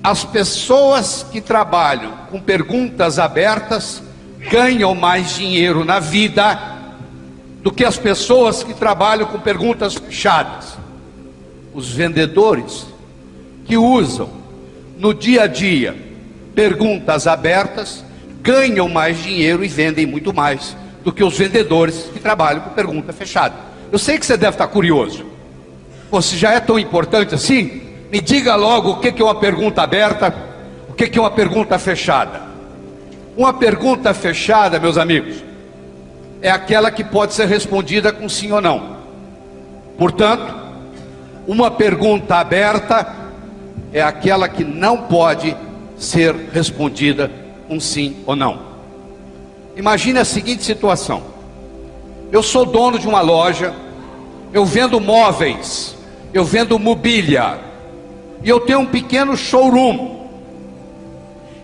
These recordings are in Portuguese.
as pessoas que trabalham com perguntas abertas ganham mais dinheiro na vida do que as pessoas que trabalham com perguntas fechadas. Os vendedores que usam no dia a dia perguntas abertas ganham mais dinheiro e vendem muito mais do que os vendedores que trabalham com pergunta fechada. Eu sei que você deve estar curioso. Pô, se já é tão importante assim, me diga logo o que é uma pergunta aberta, o que é uma pergunta fechada. Uma pergunta fechada, meus amigos, é aquela que pode ser respondida com sim ou não. Portanto, uma pergunta aberta é aquela que não pode ser respondida com sim ou não. Imagine a seguinte situação: eu sou dono de uma loja, eu vendo móveis, eu vendo mobília, e eu tenho um pequeno showroom,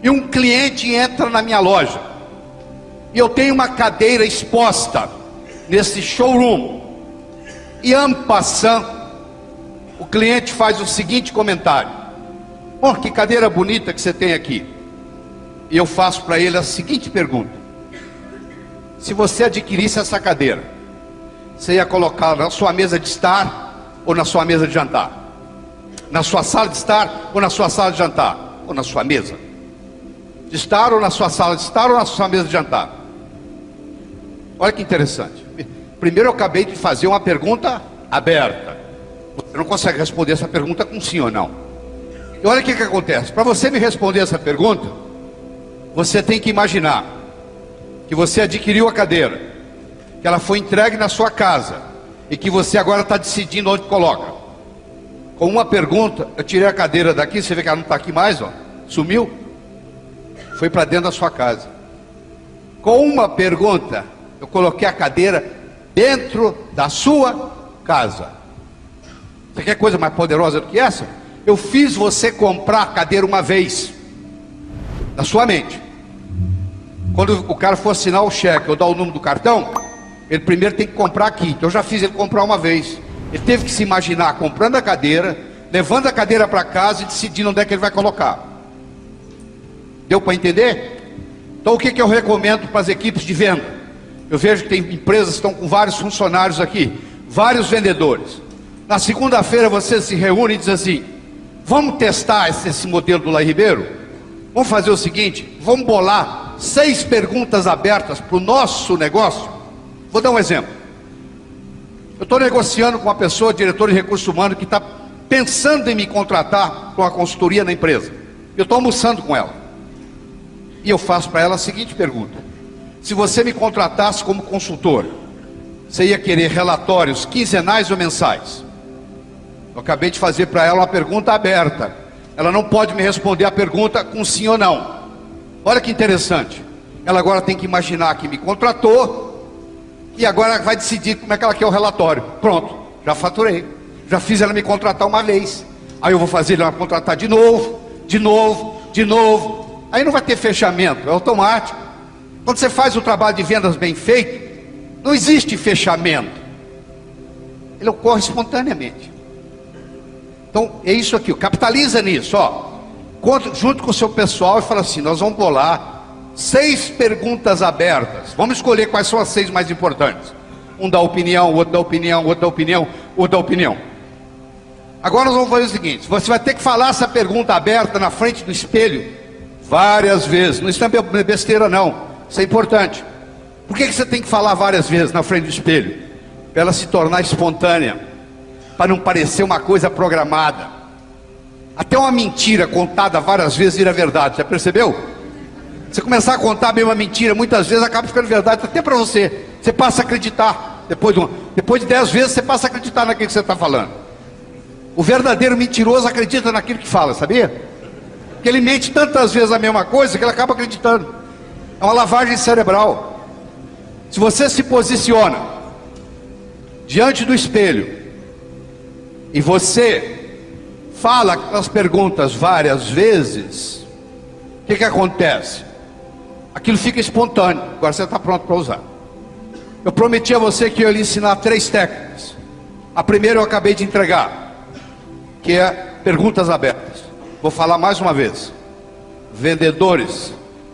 e um cliente entra na minha loja, e eu tenho uma cadeira exposta nesse showroom, e en passant, o cliente faz o seguinte comentário: oh, que cadeira bonita que você tem aqui. E eu faço para ele a seguinte pergunta: se você adquirisse essa cadeira, você ia colocá-la na sua mesa de estar ou na sua mesa de jantar? Na sua sala de estar ou na sua sala de jantar? Ou na sua mesa de estar ou na sua sala de estar ou na sua mesa de jantar? Olha que interessante. Primeiro eu acabei de fazer uma pergunta aberta. Você não consegue responder essa pergunta com sim ou não. E olha o que acontece. Para você me responder essa pergunta, você tem que imaginar que você adquiriu a cadeira, que ela foi entregue na sua casa e que você agora está decidindo onde coloca. Com uma pergunta, eu tirei a cadeira daqui, você vê que ela não está aqui mais, ó, sumiu, foi para dentro da sua casa. Com uma pergunta, eu coloquei a cadeira dentro da sua casa. Você quer coisa mais poderosa do que essa? Eu fiz você comprar a cadeira uma vez, na sua mente. Quando o cara for assinar o cheque ou dar o número do cartão, ele primeiro tem que comprar aqui. Então eu já fiz ele comprar uma vez. Ele teve que se imaginar comprando a cadeira, levando a cadeira para casa e decidindo onde é que ele vai colocar. Deu para entender? Então o que eu recomendo para as equipes de venda? Eu vejo que tem empresas que estão com vários funcionários aqui, vários vendedores. Na segunda-feira você se reúne e diz assim: vamos testar esse modelo do Lai Ribeiro? Vamos fazer o seguinte, vamos bolar 6 perguntas abertas para o nosso negócio. Vou dar um exemplo. Eu estou negociando com uma pessoa, diretor de recursos humanos, que está pensando em me contratar para uma consultoria na empresa. Eu estou almoçando com ela. E eu faço para ela a seguinte pergunta: se você me contratasse como consultor, você ia querer relatórios quinzenais ou mensais? Eu acabei de fazer para ela uma pergunta aberta. Ela não pode me responder a pergunta com sim ou não. Olha que interessante. Ela agora tem que imaginar que me contratou e agora vai decidir como é que ela quer o relatório. Pronto, já faturei. Já fiz ela me contratar uma vez. Aí eu vou fazer ela contratar de novo, de novo, de novo. Aí não vai ter fechamento, é automático. Quando você faz o trabalho de vendas bem feito, não existe fechamento. Ele ocorre espontaneamente. Então é isso aqui, capitaliza nisso, ó. Junto com o seu pessoal e fala assim: nós vamos bolar 6 perguntas abertas. Vamos escolher quais são as 6 mais importantes. Um dá opinião, o outro dá opinião, o outro dá opinião, o outro dá opinião. Agora nós vamos fazer o seguinte: você vai ter que falar essa pergunta aberta na frente do espelho várias vezes. Não isso não é besteira não, isso é importante. Por que você tem que falar várias vezes na frente do espelho? Para ela se tornar espontânea, para não parecer uma coisa programada. Até uma mentira contada várias vezes vira verdade, já percebeu? Você começar a contar a mesma mentira, muitas vezes acaba ficando verdade, até para você. Você passa a acreditar, depois de 10 vezes você passa a acreditar naquilo que você está falando. O verdadeiro mentiroso acredita naquilo que fala, sabia? Porque ele mente tantas vezes a mesma coisa que ele acaba acreditando. É uma lavagem cerebral. Se você se posiciona diante do espelho e você fala as perguntas várias vezes, o que acontece? Aquilo fica espontâneo. Agora você está pronto para usar. Eu prometi a você que eu ia lhe ensinar 3 técnicas. A primeira eu acabei de entregar, que é perguntas abertas. Vou falar mais uma vez. Vendedores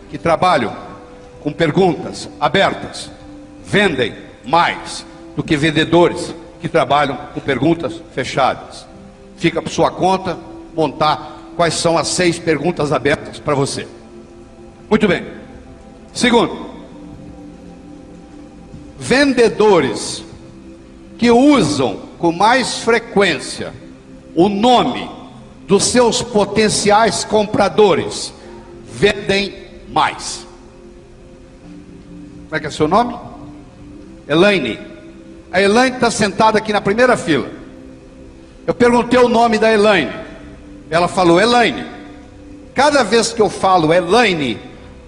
que trabalham com perguntas abertas vendem mais do que vendedores que trabalham com perguntas fechadas. Fica por sua conta montar quais são as 6 perguntas abertas para você. Muito bem. Segundo, vendedores que usam com mais frequência o nome dos seus potenciais compradores vendem mais. Como é que é seu nome? Elaine. A Elaine está sentada aqui na primeira fila. Eu perguntei o nome da Elaine. Ela falou Elaine. Cada vez que eu falo Elaine,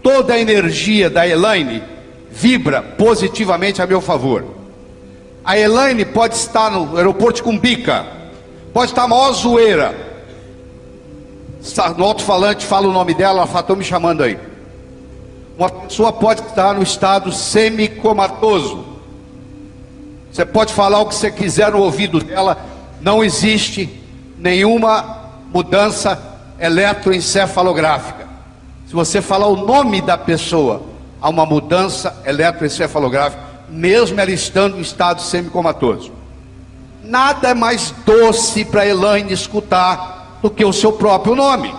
toda a energia da Elaine vibra positivamente a meu favor. A Elaine pode estar no aeroporto de Cumbica, pode estar a maior zoeira. No alto-falante fala o nome dela, ela fala, estão me chamando aí. Uma pessoa pode estar no estado semicomatoso. Você pode falar o que você quiser no ouvido dela, não existe nenhuma mudança eletroencefalográfica. Se você falar o nome da pessoa, há uma mudança eletroencefalográfica, mesmo ela estando em estado semicomatoso. Nada é mais doce para Elaine escutar do que o seu próprio nome.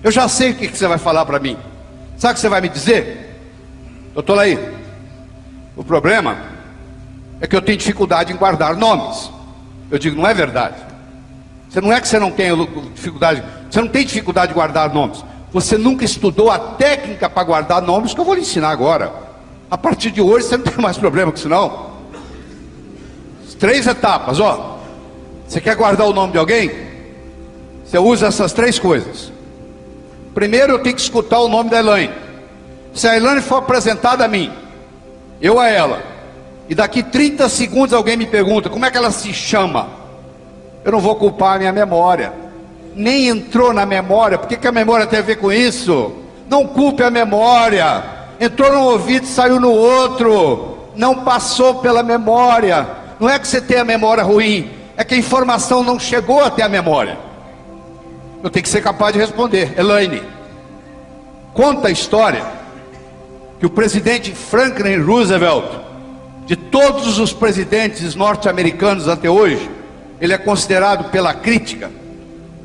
Eu já sei o que você vai falar para mim. Sabe o que você vai me dizer? Doutor Laí, o problema é que eu tenho dificuldade em guardar nomes. Eu digo, não é verdade. Você não é que você não tem dificuldade, você não tem dificuldade de guardar nomes. Você nunca estudou a técnica para guardar nomes que eu vou lhe ensinar agora. A partir de hoje você não tem mais problema com isso não. 3 etapas, ó. Você quer guardar o nome de alguém? Você usa essas 3 coisas. Primeiro eu tenho que escutar o nome da Elaine. Se a Elaine for apresentada a mim, eu a ela, e daqui 30 segundos alguém me pergunta como é que ela se chama, eu não vou culpar a minha memória. Nem entrou na memória. Por que a memória tem a ver com isso? Não culpe a memória. Entrou num ouvido e saiu no outro. Não passou pela memória. Não é que você tem a memória ruim, é que a informação não chegou até a memória. Eu tenho que ser capaz de responder. Elaine, conta a história que o presidente Franklin Roosevelt, de todos os presidentes norte-americanos até hoje, ele é considerado pela crítica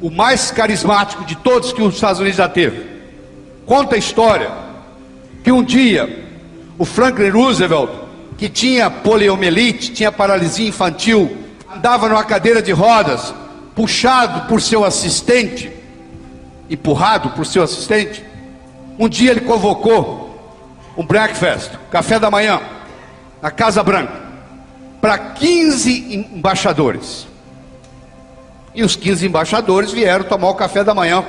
o mais carismático de todos que os Estados Unidos já teve. Conta a história que um dia o Franklin Roosevelt, que tinha poliomielite, tinha paralisia infantil, andava numa cadeira de rodas, puxado por seu assistente, empurrado por seu assistente. Um dia ele convocou um breakfast, café da manhã, na Casa Branca, para 15 embaixadores. E os 15 embaixadores vieram tomar o café da manhã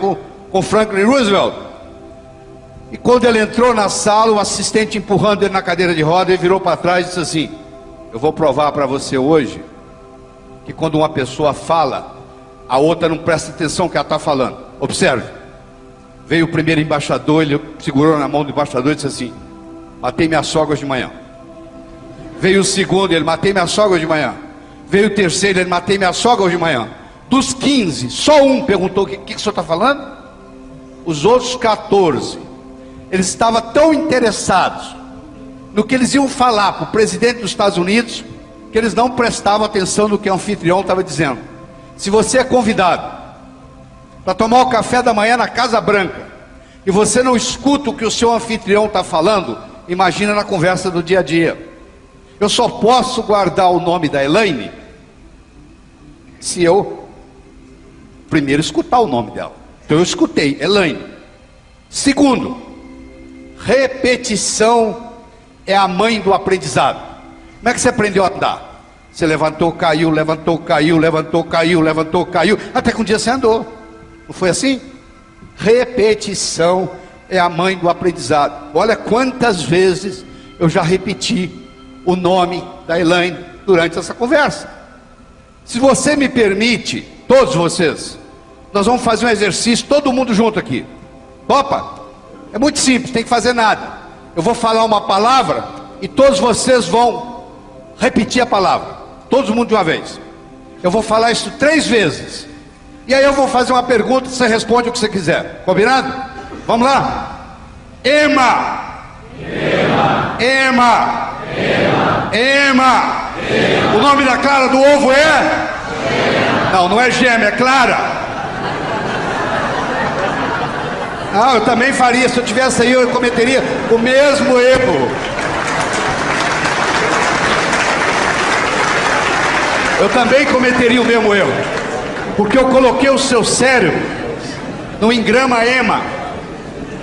com Franklin Roosevelt. E quando ele entrou na sala, o assistente empurrando ele na cadeira de roda, ele virou para trás e disse assim: eu vou provar para você hoje que quando uma pessoa fala, a outra não presta atenção no que ela está falando. Observe. Veio o primeiro embaixador, ele segurou na mão do embaixador e disse assim: matei minha sogra hoje de manhã. Veio o segundo, ele: matei minha sogra hoje de manhã. Veio o terceiro, ele: matei minha sogra hoje de manhã. Dos 15, só um perguntou: o que o senhor está falando? Os outros 14, eles estavam tão interessados no que eles iam falar para o presidente dos Estados Unidos, que eles não prestavam atenção no que o anfitrião estava dizendo. Se você é convidado para tomar o café da manhã na Casa Branca, e você não escuta o que o seu anfitrião está falando, imagina na conversa do dia a dia. Eu só posso guardar o nome da Elaine se eu primeiro escutar o nome dela. Então eu escutei, Elaine. Segundo, repetição é a mãe do aprendizado. Como é que você aprendeu a andar? Você levantou, caiu, levantou, caiu, levantou, caiu, levantou, caiu, até que um dia você andou. Não foi assim? Repetição é a mãe do aprendizado. Olha quantas vezes eu já repeti o nome da Elaine durante essa conversa. Se você me permite, todos vocês, nós vamos fazer um exercício, todo mundo junto aqui. Topa? É muito simples, tem que fazer nada. Eu vou falar uma palavra e todos vocês vão repetir a palavra. Todo mundo de uma vez. Eu vou falar isso 3 vezes. E aí eu vou fazer uma pergunta, você responde o que você quiser. Combinado? Vamos lá? Ema. Ema. Ema. Ema. Ema. O nome da clara do ovo é? Não, não é gêmea, é clara. Não, eu também faria. Se eu tivesse aí, eu cometeria o mesmo erro. Eu também cometeria o mesmo erro. Porque eu coloquei o seu cérebro no engrama ema.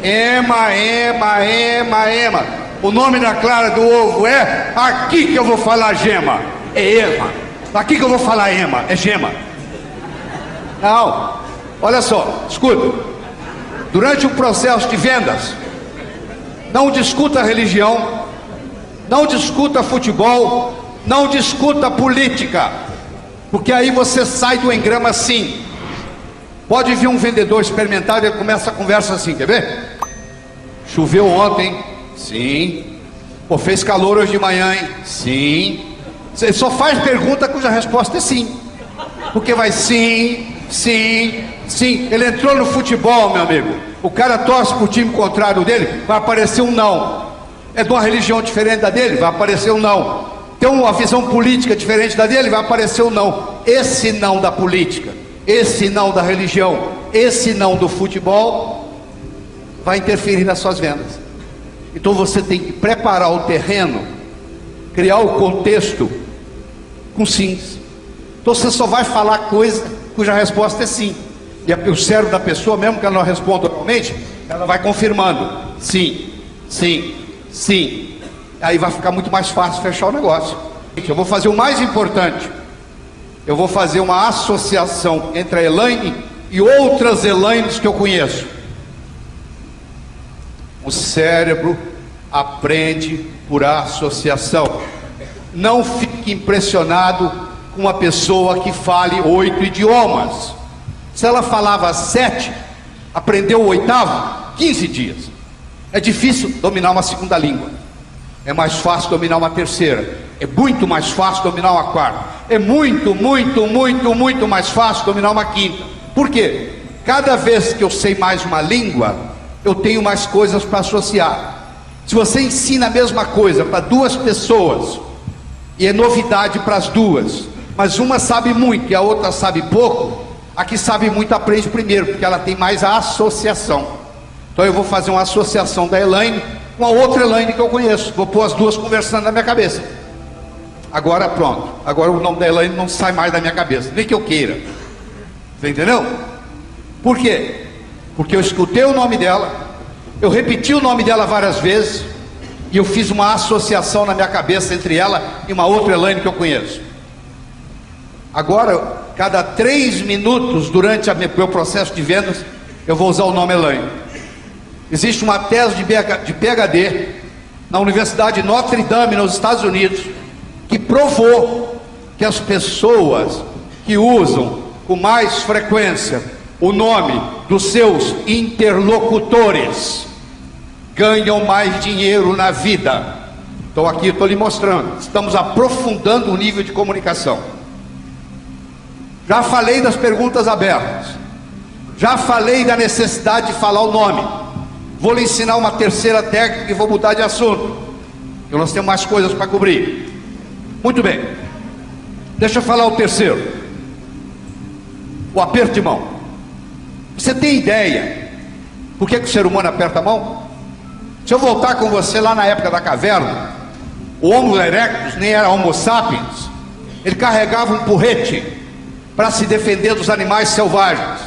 Ema, ema, ema, ema. O nome da clara do ovo é? Aqui que eu vou falar gema. É ema. Aqui que eu vou falar ema. É gema. Não. Olha só, escuta. Durante o processo de vendas, não discuta religião, não discuta futebol, não discuta política, porque aí você sai do engrama assim. Pode vir um vendedor experimentado e começa a conversa assim, quer ver? Choveu ontem? Sim. Pô, fez calor hoje de manhã, hein? Sim. Você só faz pergunta cuja resposta é sim. Porque vai sim, sim, sim. Ele entrou no futebol, meu amigo. O cara torce pro time contrário dele, vai aparecer um não. É de uma religião diferente da dele, vai aparecer um não. Tem uma visão política diferente da dele, vai aparecer um não. Esse não da política, esse não da religião, esse não do futebol, vai interferir nas suas vendas. Então você tem que preparar o terreno, criar o contexto com sims. Então você só vai falar coisa cuja resposta é sim. E o cérebro da pessoa, mesmo que ela não responda normalmente, ela vai confirmando. Sim, sim, sim. Aí vai ficar muito mais fácil fechar o negócio. Eu vou fazer o mais importante. Eu vou fazer uma associação entre a Elaine e outras Elaines que eu conheço. O cérebro aprende por associação. Não fique impressionado com uma pessoa que fale 8 idiomas. Se ela falava 7, aprendeu o 8º, 15 dias. É difícil dominar uma segunda língua. É mais fácil dominar uma terceira. É muito mais fácil dominar uma quarta. É muito mais fácil dominar uma quinta. Por quê? Cada vez que eu sei mais uma língua, eu tenho mais coisas para associar. Se você ensina a mesma coisa para 2 pessoas, e é novidade para as 2, mas uma sabe muito e a outra sabe pouco, a que sabe muito aprende primeiro, porque ela tem mais a associação. Então eu vou fazer uma associação da Elaine com a outra Elaine que eu conheço. Vou pôr as 2 conversando na minha cabeça. Agora pronto. Agora o nome da Elaine não sai mais da minha cabeça, nem que eu queira. Você entendeu? Por quê? Porque eu escutei o nome dela, eu repeti o nome dela várias vezes, e eu fiz uma associação na minha cabeça entre ela e uma outra Elaine que eu conheço. Agora, cada 3 minutos durante o meu processo de vendas, eu vou usar o nome Elaine. Existe uma tese de PhD na Universidade de Notre Dame, nos Estados Unidos, que provou que as pessoas que usam com mais frequência o nome dos seus interlocutores ganham mais dinheiro na vida. Então aqui eu estou lhe mostrando. Estamos aprofundando o nível de comunicação. Já falei das perguntas abertas. Já falei da necessidade de falar o nome. Vou lhe ensinar uma terceira técnica e vou mudar de assunto, porque nós temos mais coisas para cobrir. Muito bem. Deixa eu falar o terceiro. O aperto de mão. Você tem ideia por que o ser humano aperta a mão? Se eu voltar com você lá na época da caverna, o Homo erectus nem era Homo sapiens. Ele carregava um porrete para se defender dos animais selvagens.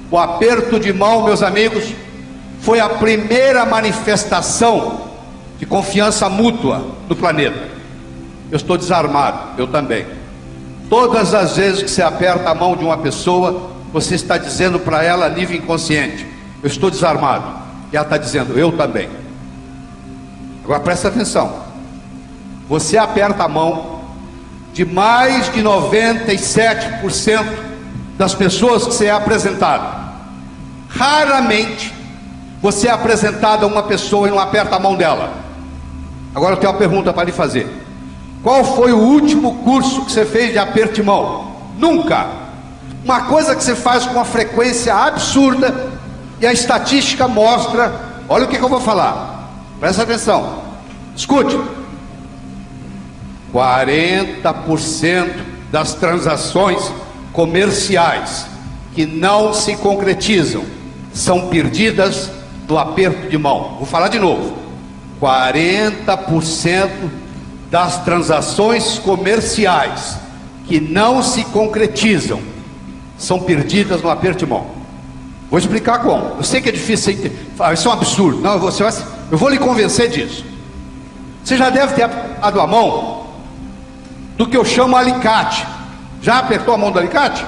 O aperto de mão, meus amigos, foi a primeira manifestação de confiança mútua no planeta. Eu estou desarmado, eu também. Todas as vezes que você aperta a mão de uma pessoa, você está dizendo para ela, nível inconsciente, eu estou desarmado. E ela está dizendo, eu também. Agora presta atenção. Você aperta a mão de mais de 97% das pessoas que você é apresentado. Raramente você é apresentado a uma pessoa e não aperta a mão dela. Agora eu tenho uma pergunta para lhe fazer. Qual foi o último curso que você fez de aperto de mão? Nunca. Uma coisa que se faz com uma frequência absurda, e a estatística mostra, olha o que eu vou falar, presta atenção, escute, 40% das transações comerciais que não se concretizam são perdidas no aperto de mão. Vou falar de novo, 40% das transações comerciais que não se concretizam são perdidas no aperto de mão. Vou explicar como. Eu sei que é difícil, isso é um absurdo. Não, eu vou lhe convencer disso. Você já deve ter apertado a mão do que eu chamo alicate. Já apertou a mão do alicate?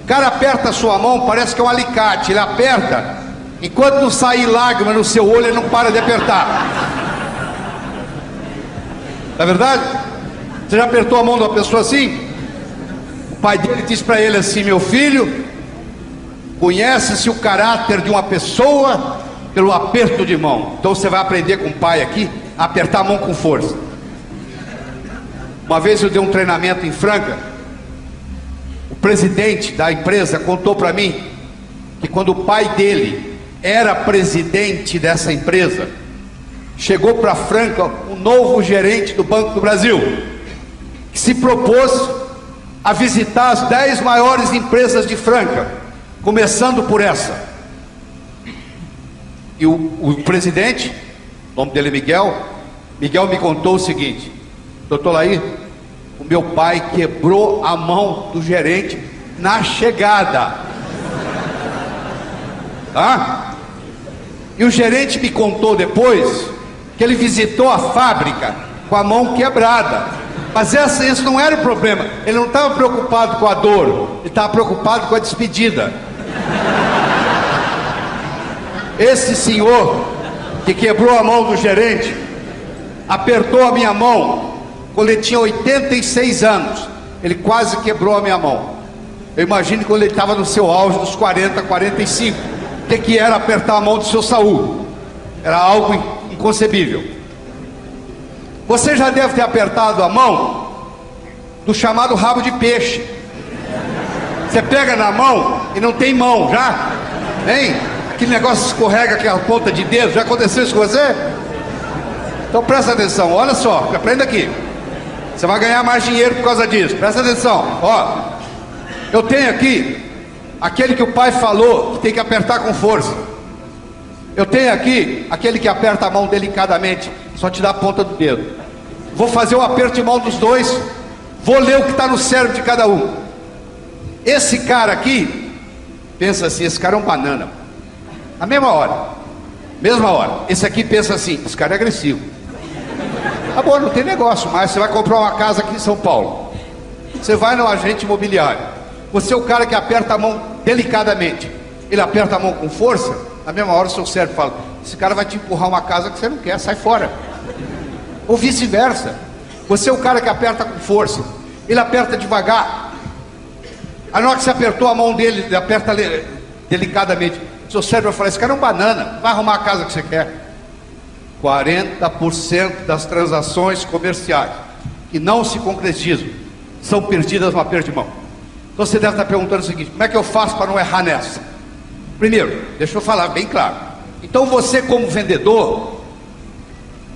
O cara aperta a sua mão, parece que é um alicate. Ele aperta, enquanto não sair lágrima no seu olho, ele não para de apertar. Não é verdade? Você já apertou a mão de uma pessoa assim? O pai dele diz para ele assim: meu filho, conhece-se o caráter de uma pessoa pelo aperto de mão. Então você vai aprender com o pai aqui a apertar a mão com força. Uma vez eu dei um treinamento em Franca. O presidente da empresa contou para mim que quando o pai dele era presidente dessa empresa, chegou para Franca um novo gerente do Banco do Brasil, que se propôs a visitar as 10 maiores empresas de Franca, começando por essa. E o presidente, o nome dele é Miguel me contou o seguinte: doutor Laí, o meu pai quebrou a mão do gerente na chegada. Tá? E o gerente me contou depois que ele visitou a fábrica com a mão quebrada. Mas esse não era o problema. Ele não estava preocupado com a dor, ele estava preocupado com a despedida. Esse senhor que quebrou a mão do gerente apertou a minha mão quando ele tinha 86 anos. Ele quase quebrou a minha mão. Eu imagino quando ele estava no seu auge dos 40, 45. O que era apertar a mão do seu Saul? Era algo inconcebível. Você já deve ter apertado a mão do chamado rabo de peixe. Você pega na mão e não tem mão, já? Hein? Aquele negócio escorrega aquela ponta de dedo. Já aconteceu isso com você? Então presta atenção, olha só, aprenda aqui. Você vai ganhar mais dinheiro por causa disso. Presta atenção, ó. Eu tenho aqui aquele que o pai falou que tem que apertar com força. Eu tenho aqui aquele que aperta a mão delicadamente, só te dá a ponta do dedo. Vou fazer o aperto de mão dos dois. Vou ler o que está no cérebro de cada um. Esse cara aqui pensa assim: esse cara é um banana. Na mesma hora. Esse aqui pensa assim: esse cara é agressivo. Tá bom, não tem negócio mais. Você vai comprar uma casa aqui em São Paulo. Você vai no agente imobiliário. Você é o cara que aperta a mão delicadamente. Ele aperta a mão com força. Na mesma hora o seu cérebro fala: esse cara vai te empurrar uma casa que você não quer, sai fora. Ou vice-versa. Você é o cara que aperta com força. Ele aperta devagar. Aí na hora que você apertou a mão dele, ele aperta delicadamente. Seu cérebro vai falar: esse cara é um banana, vai arrumar a casa que você quer. 40% das transações comerciais que não se concretizam são perdidas no aperto de mão. Então você deve estar perguntando o seguinte: como é que eu faço para não errar nessa? Primeiro, deixa eu falar bem claro. Então você, como vendedor,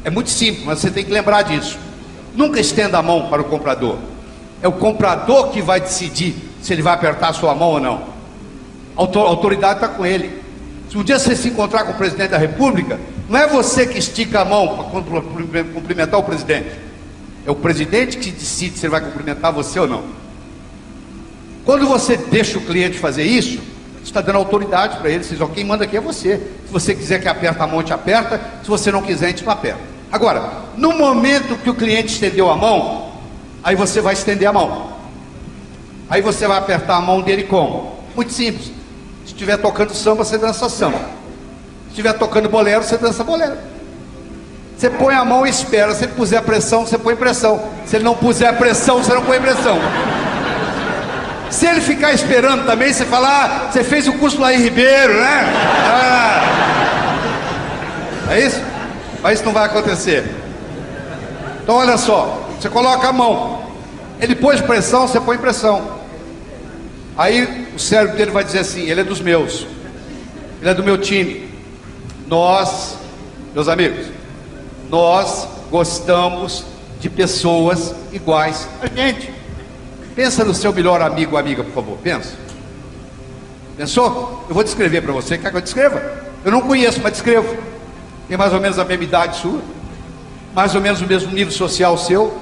é muito simples, mas você tem que lembrar disso. Nunca estenda a mão para o comprador. É o comprador que vai decidir se ele vai apertar a sua mão ou não. A autoridade está com ele. Se um dia você se encontrar com o presidente da República, não é você que estica a mão para cumprimentar o presidente. É o presidente que decide se ele vai cumprimentar você ou não. Quando você deixa o cliente fazer isso, você está dando autoridade para ele. Você diz: ó, quem manda aqui é você. Se você quiser que aperta a mão, te aperta. Se você não quiser, a gente não aperta. Agora, no momento que o cliente estendeu a mão, aí você vai estender a mão. Aí você vai apertar a mão dele como? Muito simples. Se estiver tocando samba, você dança samba. Se estiver tocando bolero, você dança bolero. Você põe a mão e espera. Se ele puser pressão, você põe pressão. Se ele não puser pressão, você não põe pressão. Se ele ficar esperando também, você fala: ah, você fez o curso lá em Ribeiro, né? É isso? Mas isso não vai acontecer. Então olha só, você coloca a mão. Ele pôs pressão, você põe pressão. Aí o cérebro dele vai dizer assim: ele é dos meus, ele é do meu time. Nós, meus amigos, nós gostamos de pessoas iguais a gente. Pensa no seu melhor amigo ou amiga, por favor, pensa. Pensou? Eu vou descrever para você. Quer que eu descreva? Eu não conheço, mas descrevo. Tem mais ou menos a mesma idade sua, mais ou menos o mesmo nível social seu,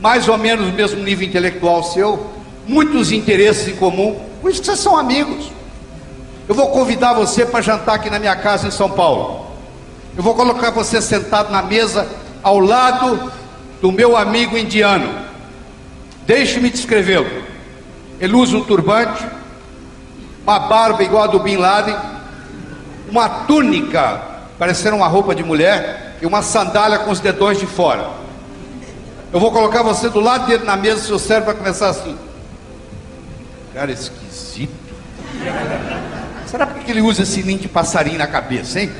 mais ou menos o mesmo nível intelectual seu, muitos interesses em comum. Por isso que vocês são amigos. Eu vou convidar você para jantar aqui na minha casa em São Paulo. Eu vou colocar você sentado na mesa ao lado do meu amigo indiano. Deixe-me descrevê-lo. Ele usa um turbante, uma barba igual a do Bin Laden, uma túnica parecendo uma roupa de mulher e uma sandália com os dedões de fora. Eu vou colocar você do lado dele na mesa, seu cérebro vai começar assim: cara esquisito. Será porque ele usa esse ninho de passarinho na cabeça, hein?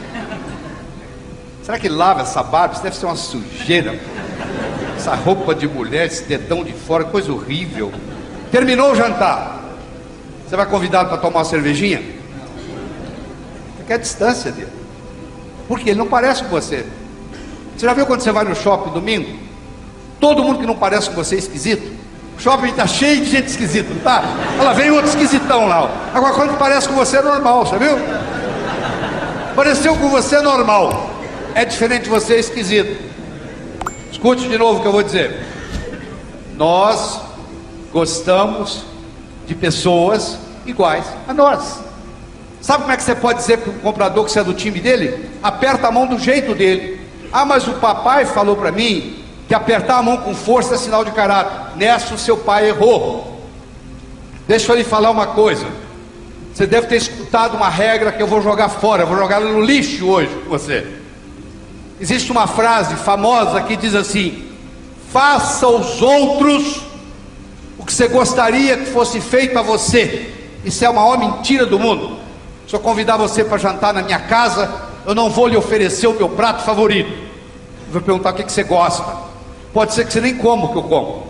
Será que ele lava essa barba? Isso deve ser uma sujeira. Essa roupa de mulher, esse dedão de fora, coisa horrível. Terminou o jantar. Você vai convidá-lo para tomar uma cervejinha? Você quer a distância dele. Porque ele não parece com você. Você já viu quando você vai no shopping domingo? Todo mundo que não parece com você é esquisito. O shopping está cheio de gente esquisita, não tá? Olha lá, vem outro esquisitão lá. Agora quando parece com você é normal, você viu? Pareceu com você é normal. É diferente de você, é esquisito. Escute de novo o que eu vou dizer. Nós gostamos de pessoas iguais a nós. Sabe como é que você pode dizer para o comprador que você é do time dele? Aperta a mão do jeito dele. Ah, mas o papai falou para mim que apertar a mão com força é sinal de caráter. Nessa o seu pai errou. Deixa eu lhe falar uma coisa. Você deve ter escutado uma regra que eu vou jogar fora, eu vou jogar no lixo hoje com você. Existe uma frase famosa que diz assim: faça aos outros o que você gostaria que fosse feito a você. Isso é a maior mentira do mundo. Se eu convidar você para jantar na minha casa, eu não vou lhe oferecer o meu prato favorito. Eu vou perguntar o que você gosta. Pode ser que você nem coma o que eu como.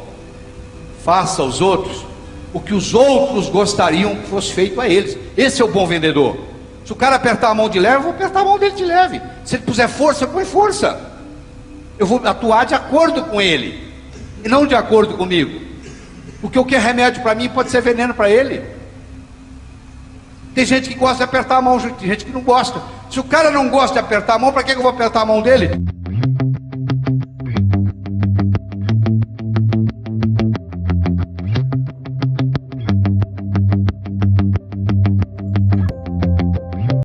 Faça aos outros o que os outros gostariam que fosse feito a eles. Esse é o bom vendedor. Se o cara apertar a mão de leve, eu vou apertar a mão dele de leve. Se ele puser força, eu põe força. Eu vou atuar de acordo com ele e não de acordo comigo. Porque o que é remédio para mim pode ser veneno para ele. Tem gente que gosta de apertar a mão, tem gente que não gosta. Se o cara não gosta de apertar a mão, para que eu vou apertar a mão dele?